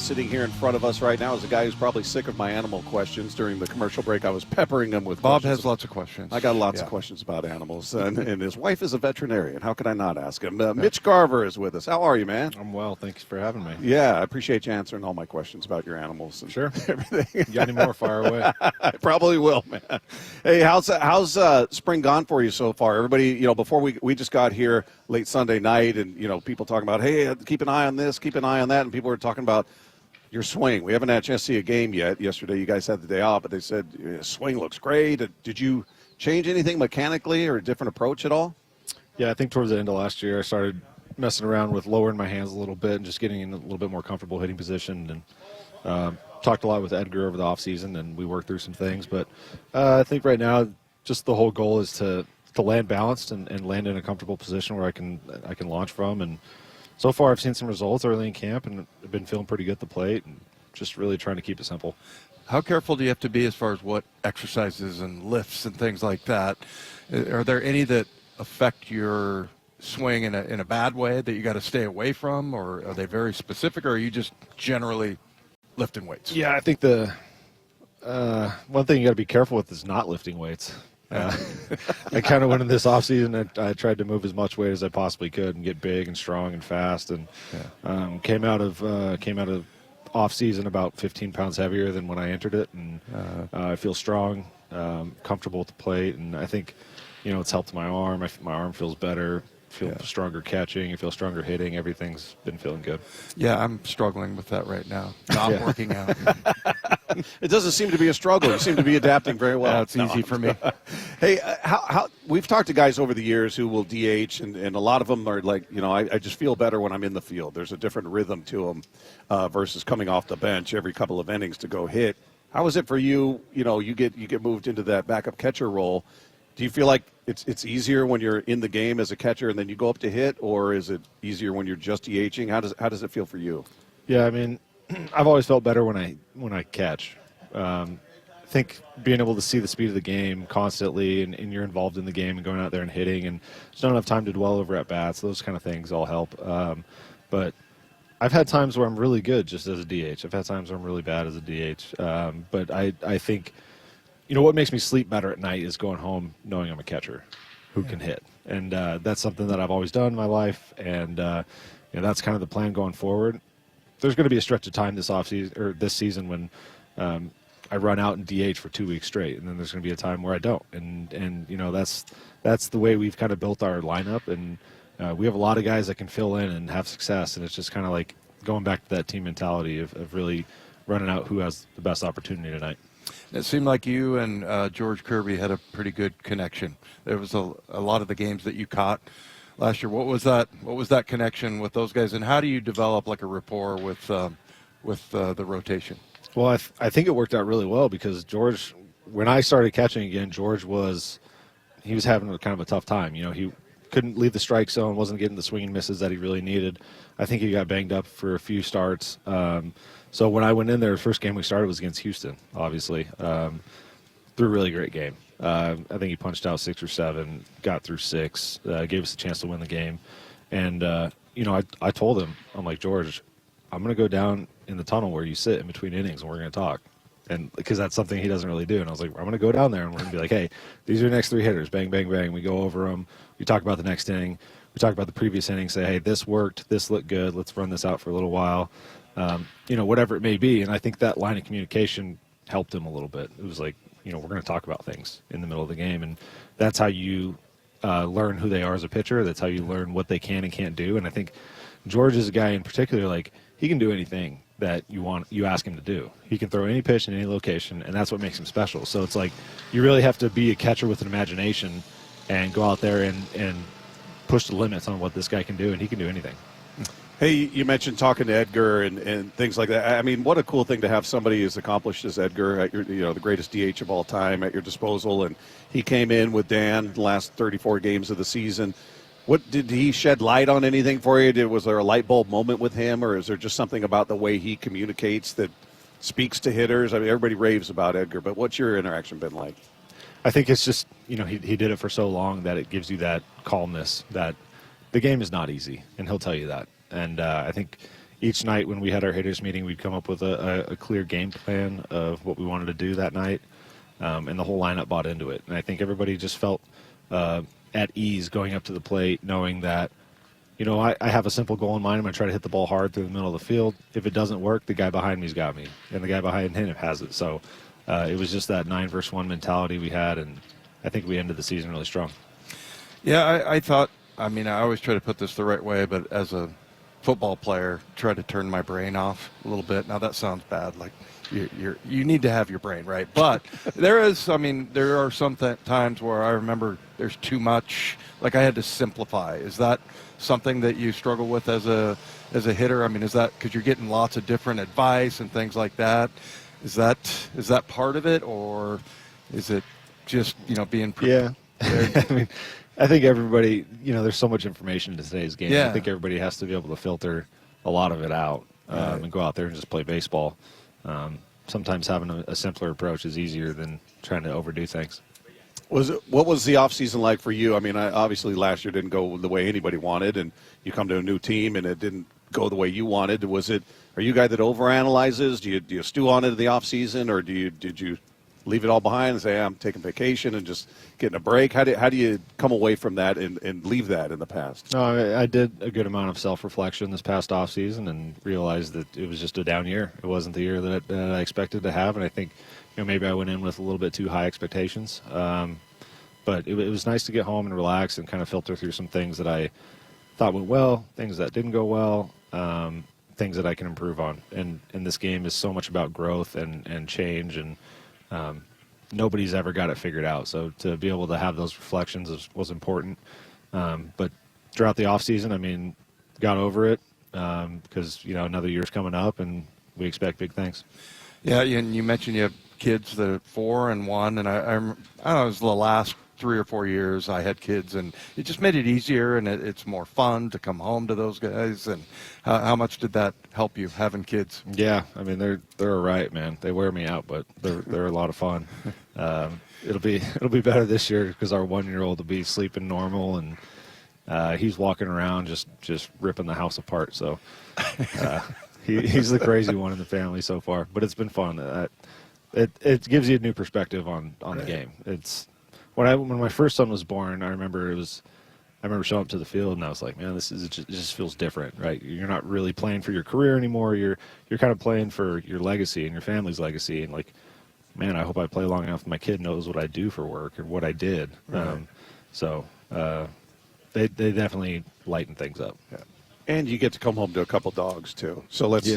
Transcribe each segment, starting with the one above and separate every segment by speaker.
Speaker 1: sitting here in front of us right now is a guy who's probably sick of my animal questions. During the commercial break, I was peppering him with
Speaker 2: Bob
Speaker 1: questions.
Speaker 2: has lots of questions.
Speaker 1: I got lots of questions about animals, and his wife is a veterinarian. How could I not ask him? Mitch Garver is with us. How are you, man?
Speaker 3: I'm well. Thanks for having me.
Speaker 1: Yeah, I appreciate you answering all my questions about your animals. And
Speaker 3: Sure.
Speaker 1: everything.
Speaker 3: You got any more? Fire away.
Speaker 1: I probably will, man. Hey, how's spring gone for you so far? Everybody, before we just got here late Sunday night, and people talking about, hey, keep an eye on this, keep an eye on that, and people were talking about your swing. We haven't had a chance to see a game yet. Yesterday, you guys had the day off, but they said swing looks great. Did you change anything mechanically or a different approach at all?
Speaker 3: Yeah, I think towards the end of last year, I started messing around with lowering my hands a little bit and just getting in a little bit more comfortable hitting position. And talked a lot with Edgar over the offseason, and we worked through some things. But I think right now, just the whole goal is to land balanced and land in a comfortable position where I can launch from. And so far, I've seen some results early in camp, and I've been feeling pretty good at the plate, and just really trying to keep it simple.
Speaker 2: How careful do you have to be as far as what exercises and lifts and things like that? Are there any that affect your swing in a bad way that you got to stay away from, or are they very specific, or are you just generally lifting weights?
Speaker 3: Yeah, I think the one thing you got to be careful with is not lifting weights. I kind of went in this offseason and I tried to move as much weight as I possibly could and get big and strong and fast, and came out of offseason about 15 pounds heavier than when I entered it, and I feel strong, comfortable at the plate, and I think it's helped my arm. My arm feels better. Feel stronger catching, you feel stronger hitting. Everything's been feeling good.
Speaker 2: Yeah, I'm struggling with that right now. Not working out.
Speaker 1: It doesn't seem to be a struggle. You seem to be adapting very well.
Speaker 2: Yeah, it's easy for me.
Speaker 1: Hey, how we've talked to guys over the years who will DH, and a lot of them are like, I just feel better when I'm in the field. There's a different rhythm to them versus coming off the bench every couple of innings to go hit. How is it for you? You get moved into that backup catcher role. Do you feel like it's easier when you're in the game as a catcher and then you go up to hit, or is it easier when you're just DHing? How does it feel for you?
Speaker 3: Yeah, I mean, I've always felt better when I catch. I think being able to see the speed of the game constantly, and you're involved in the game and going out there and hitting, and there's not enough time to dwell over at bats. Those kind of things all help. But I've had times where I'm really good just as a DH. I've had times where I'm really bad as a DH. But I think, what makes me sleep better at night is going home knowing I'm a catcher who can hit. And that's something that I've always done in my life, and that's kind of the plan going forward. There's going to be a stretch of time this offseason or this season when I run out and DH for 2 weeks straight, and then there's going to be a time where I don't. And that's the way we've kind of built our lineup, and we have a lot of guys that can fill in and have success, and it's just kind of like going back to that team mentality of really running out who has the best opportunity tonight.
Speaker 2: It seemed like you and George Kirby had a pretty good connection. There was a lot of the games that you caught last year. What was that connection with those guys, and how do you develop like a rapport with the rotation?
Speaker 3: Well, I think it worked out really well because George, when I started catching again, George was having kind of a tough time. He couldn't leave the strike zone, wasn't getting the swing and misses that he really needed. I think he got banged up for a few starts. So when I went in there, the first game we started was against Houston, obviously. Threw a really great game. I think he punched out 6 or 7, got through 6, gave us a chance to win the game. And, I told him, I'm like, George, I'm going to go down in the tunnel where you sit in between innings and we're going to talk. And because that's something he doesn't really do. And I was like, I'm going to go down there and we're going to be like, hey, these are your next 3 hitters. Bang, bang, bang. We go over them. We talk about the next inning. We talk about the previous inning. Say, hey, this worked. This looked good. Let's run this out for a little while. Whatever it may be. And I think that line of communication helped him a little bit. It was like, we're going to talk about things in the middle of the game. And that's how you learn who they are as a pitcher. That's how you learn what they can and can't do. And I think George is a guy in particular, like, he can do anything that you ask him to do. He can throw any pitch in any location, and that's what makes him special. So it's like you really have to be a catcher with an imagination and go out there and push the limits on what this guy can do, and he can do anything.
Speaker 1: Hey, you mentioned talking to Edgar and things like that. I mean, what a cool thing to have somebody as accomplished as Edgar, at your, the greatest DH of all time, at your disposal. And he came in with Dan the last 34 games of the season. What did he shed light on anything for you? Was there a light bulb moment with him, or is there just something about the way he communicates that speaks to hitters? I mean, everybody raves about Edgar, but what's your interaction been like?
Speaker 3: I think it's just, he did it for so long that it gives you that calmness that the game is not easy, and he'll tell you that. And I think, each night when we had our hitters meeting, we'd come up with a clear game plan of what we wanted to do that night, and the whole lineup bought into it. And I think everybody just felt at ease going up to the plate, knowing that, I have a simple goal in mind. I'm going to try to hit the ball hard through the middle of the field. If it doesn't work, the guy behind me's got me, and the guy behind him has it. So it was just that 9-versus-1 mentality we had, and I think we ended the season really strong.
Speaker 2: Yeah, I thought, I always try to put this the right way, but as a football player, try to turn my brain off a little bit. Now that sounds bad, like you need to have your brain, right? But there are some times where I remember there's too much, like I had to simplify. Is that something that you struggle with as a hitter? Is that because you're getting lots of different advice and things like that? Is that part of it, or is it just being
Speaker 3: prepared? Yeah. I think everybody, there's so much information in today's game.
Speaker 2: Yeah.
Speaker 3: I think everybody has to be able to filter a lot of it out and go out there and just play baseball. Sometimes having a simpler approach is easier than trying to overdo things.
Speaker 1: What was the offseason like for you? Obviously last year didn't go the way anybody wanted, and you come to a new team and it didn't go the way you wanted. Are you a guy that overanalyzes? Do you stew on it in the offseason, or did you leave it all behind and say, I'm taking vacation and just getting a break? How do you come away from that and leave that in the past?
Speaker 3: No, I did a good amount of self-reflection this past offseason and realized that it was just a down year. It wasn't the year that I expected to have, and I think maybe I went in with a little bit too high expectations. But it was nice to get home and relax and kind of filter through some things that I thought went well, things that didn't go well, things that I can improve on. And this game is so much about growth and change, and nobody's ever got it figured out. So to be able to have those reflections was important. But throughout the off season, got over it because another year's coming up and we expect big things.
Speaker 2: Yeah, and you mentioned you have kids that are 4 and 1, and I don't know, it was the last 3 or 4 years I had kids, and it just made it easier, and it's more fun to come home to those guys. And how much did that help you, having kids?
Speaker 3: Yeah, they're all right, man. They wear me out, but they're a lot of fun. It'll be better this year because our 1-year-old will be sleeping normal, and he's walking around just ripping the house apart. So he's the crazy one in the family so far, but it's been fun. It gives you a new perspective on the game. It's when my first son was born, I remember showing up to the field and I was like, man, it just feels different, right? You're not really playing for your career anymore. You're kind of playing for your legacy and your family's legacy. And like, man, I hope I play long enough my kid knows what I do for work and what I did. Right. They definitely lighten things up.
Speaker 1: Yeah. And you get to come home to a couple dogs too. So that's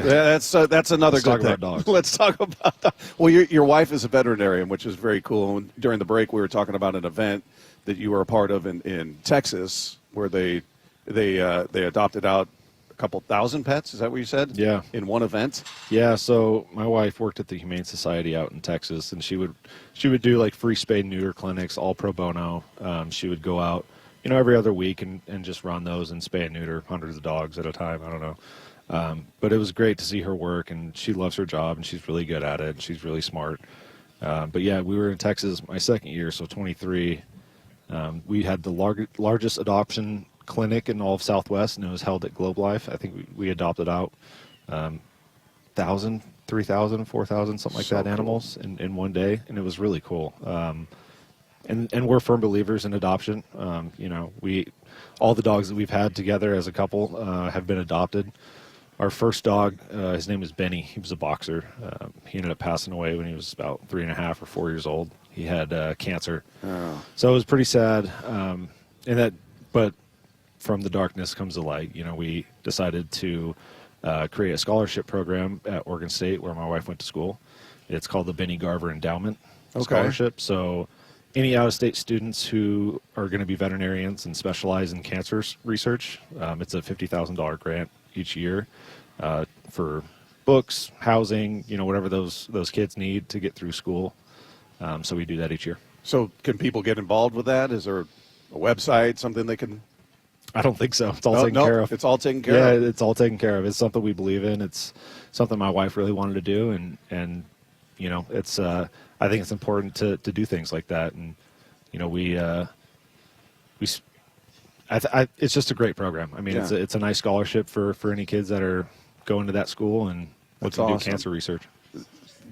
Speaker 1: another good thing.
Speaker 3: Dogs.
Speaker 1: Let's talk about that. Well, your wife is a veterinarian, which is very cool. And during the break, we were talking about an event that you were a part of in Texas, where they adopted out a couple thousand pets. Is that what you said?
Speaker 3: Yeah.
Speaker 1: In one event.
Speaker 3: Yeah. So my wife worked at the Humane Society out in Texas, and she would do like free spay and neuter clinics, all pro bono. She would go out, every other week and just run those and spay and neuter hundreds of dogs at a time. I don't know. But it was great to see her work, and she loves her job, and she's really good at it, and she's really smart. But yeah, we were in Texas my second year, so 23. We had the largest adoption clinic in all of Southwest, and it was held at Globe Life. I think we adopted out 1,000, 3,000, 4,000, something like that, cool. Animals in one day, and it was really cool. And we're firm believers in adoption. All the dogs that we've had together as a couple have been adopted. Our first dog, his name is Benny. He was a boxer. He ended up passing away when he was about 3.5 or 4 years old. He had cancer. Oh. So it was pretty sad. But from the darkness comes the light. We decided to create a scholarship program at Oregon State, where my wife went to school. It's called the Benny Garver Endowment Scholarship. So any out-of-state students who are going to be veterinarians and specialize in cancer research, it's a $50,000 grant each year for books, housing, whatever those kids need to get through school. So we do that each year.
Speaker 1: So can people get involved with that? Is there a website, something they can?
Speaker 3: I don't think so. It's all taken care of.
Speaker 1: It's all taken care of?
Speaker 3: Yeah, it's all taken care of. It's something we believe in. It's something my wife really wanted to do, and it's I think it's important to do things like that. And it's just a great program. It's a nice scholarship for any kids that are go into that school and
Speaker 1: That's
Speaker 3: do
Speaker 1: awesome.
Speaker 3: cancer research.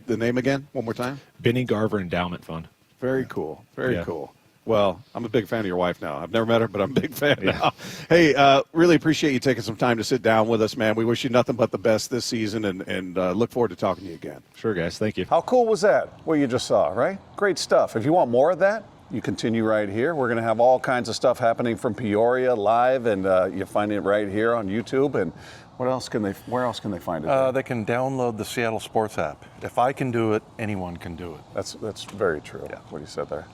Speaker 1: The name again, one more time?
Speaker 3: Benny Garver Endowment Fund.
Speaker 1: Very cool. Very
Speaker 3: Yeah.
Speaker 1: cool. Well, I'm a big fan of your wife now. I've never met her, but I'm a big fan now. Hey, really appreciate you taking some time to sit down with us, man. We wish you nothing but the best this season and look forward to talking to you again.
Speaker 3: Sure, guys. Thank you.
Speaker 4: How cool was that, what you just saw, right? Great stuff. If you want more of that, you continue right here. We're going to have all kinds of stuff happening from Peoria live, and you'll find it right here on YouTube. And where else can they find it?
Speaker 5: They can download the Seattle Sports app. If I can do it, anyone can do it.
Speaker 4: That's very true, what you said there.